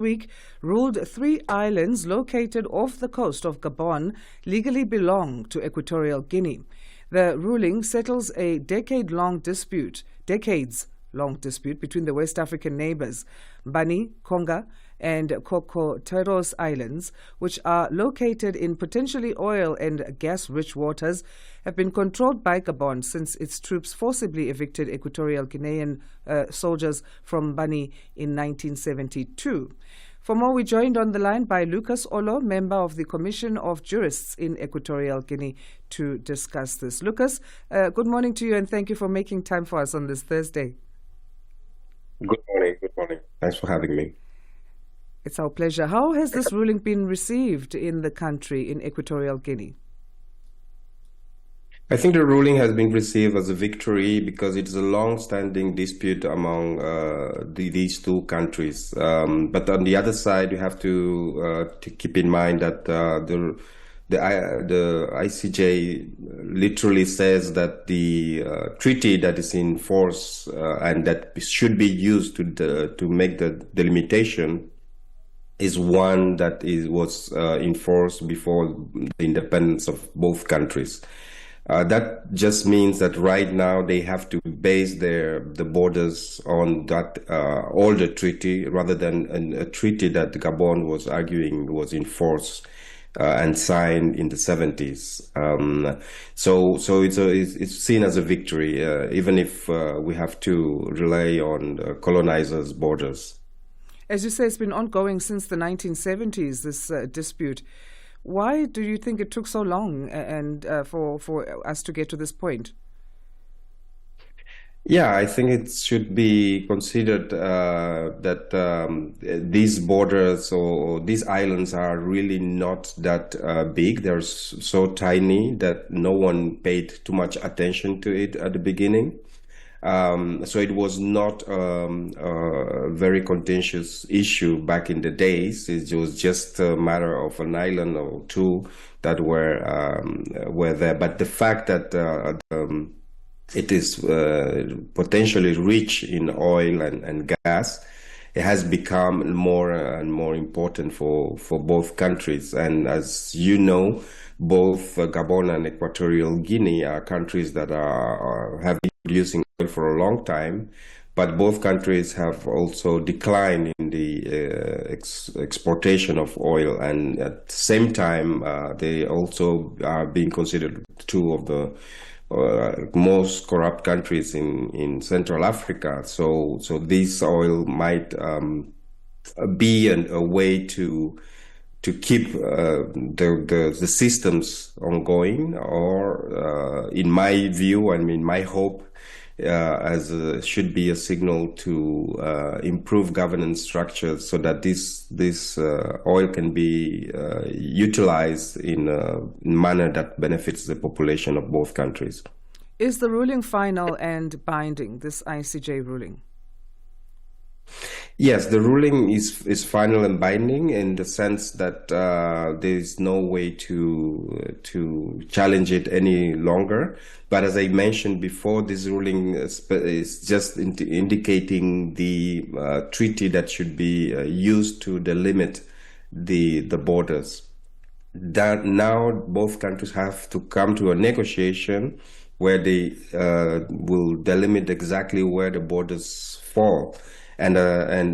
week ruled 3 islands located off the coast of Gabon legally belong to Equatorial Guinea. The ruling settles a decades-long dispute between the West African neighbors, Mbanie, Conga and Cocoteros Islands, which are located in potentially oil and gas-rich waters, have been controlled by Gabon since its troops forcibly evicted Equatorial Guinean soldiers from Mbanie in 1972. For more, we joined on the line by Lucas Olo, member of the Commission of Jurists in Equatorial Guinea, to discuss this. Lucas, good morning to you and thank you for making time for us on this Thursday. Good morning. Thanks for having me. It's our pleasure. How has this ruling been received in the country, in Equatorial Guinea? I think the ruling has been received as a victory because it's a long-standing dispute among these two countries. But on the other side, you have to keep in mind that the ICJ literally says that the treaty that is in force and that should be used to make the delimitation is one that was enforced before the independence of both countries. That just means that right now they have to base the borders on that older treaty rather than a treaty that Gabon was arguing was in force and signed in the 70s. So it's seen as a victory, even if we have to rely on the colonizers' borders. As you say, it's been ongoing since the 1970s, this dispute. Why do you think it took so long and for us to get to this point? Yeah, I think it should be considered that these borders or these islands are really not that big. They're so tiny that no one paid too much attention to it at the beginning. So it was not a very contentious issue back in the days. It was just a matter of an island or two that were there. But the fact that it is potentially rich in oil and gas, it has become more and more important for both countries. And as you know, both Gabon and Equatorial Guinea are countries that have been producing oil for a long time, but both countries have also declined in the exportation of oil, and at the same time they also are being considered two of the most corrupt countries in Central Africa. So this oil might be a way to keep the systems ongoing, or in my view, I mean, my hope should be a signal to improve governance structures so that this oil can be utilized in a manner that benefits the population of both countries. Is the ruling final and binding, this ICJ ruling? Yes, the ruling is final and binding in the sense that there is no way to challenge it any longer. But as I mentioned before, this ruling is just indicating the treaty that should be used to delimit the borders. That now both countries have to come to a negotiation where they will delimit exactly where the borders fall. And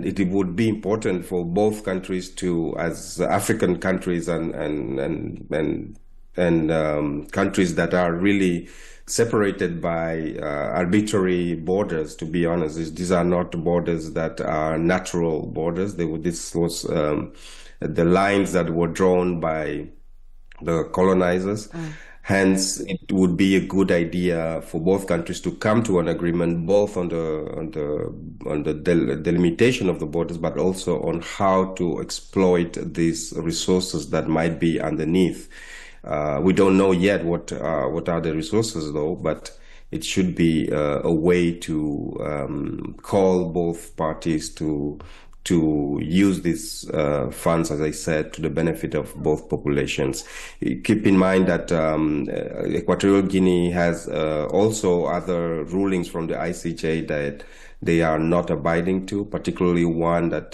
it would be important for both countries to, as African countries and countries that are really separated by arbitrary borders. To be honest, these are not borders that are natural borders. This was the lines that were drawn by the colonizers. Hence, it would be a good idea for both countries to come to an agreement, both on the delimitation of the borders, but also on how to exploit these resources that might be underneath. We don't know yet what are the resources, though, but it should be a way to call both parties to to use these funds, as I said, to the benefit of both populations. Keep in mind that Equatorial Guinea has also other rulings from the ICJ that they are not abiding to, particularly one that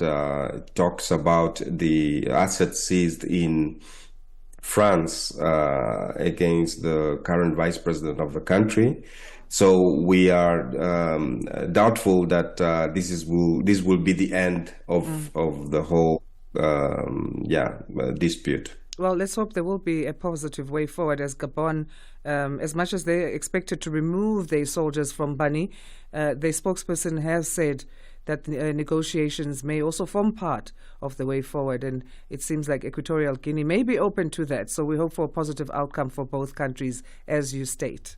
talks about the assets seized in France against the current vice president of the country. So we are doubtful that this will be the end of the whole dispute. Well, let's hope there will be a positive way forward, as Gabon, as much as they're expected to remove their soldiers from Mbanie, their spokesperson has said that negotiations may also form part of the way forward, and it seems like Equatorial Guinea may be open to that. So we hope for a positive outcome for both countries, as you state.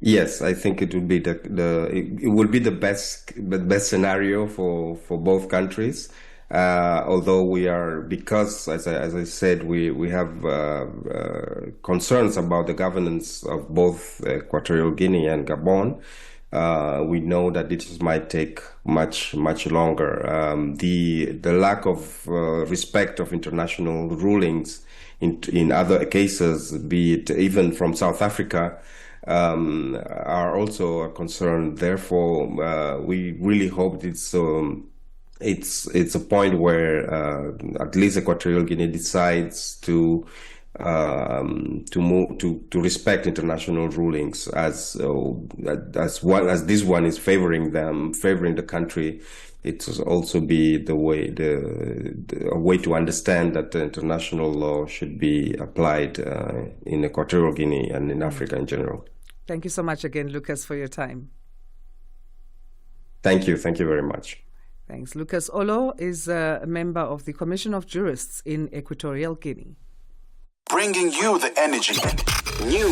Yes, I think it would be the best scenario for both countries. Although because as I said, we have concerns about the governance of both Equatorial Guinea and Gabon. We know that it might take much longer. The lack of respect of international rulings in other cases, be it even from South Africa, are also a concern. Therefore, we really hope it's a point where at least Equatorial Guinea decides to move to respect international rulings as this one is favoring the country. It will also be a way to understand that the international law should be applied in Equatorial Guinea and in Africa in general. Thank you so much again, Lucas, for your time. Thank you very much. Thanks. Lucas Olo is a member of the Commission of Jurists in Equatorial Guinea. Bringing you the energy. News.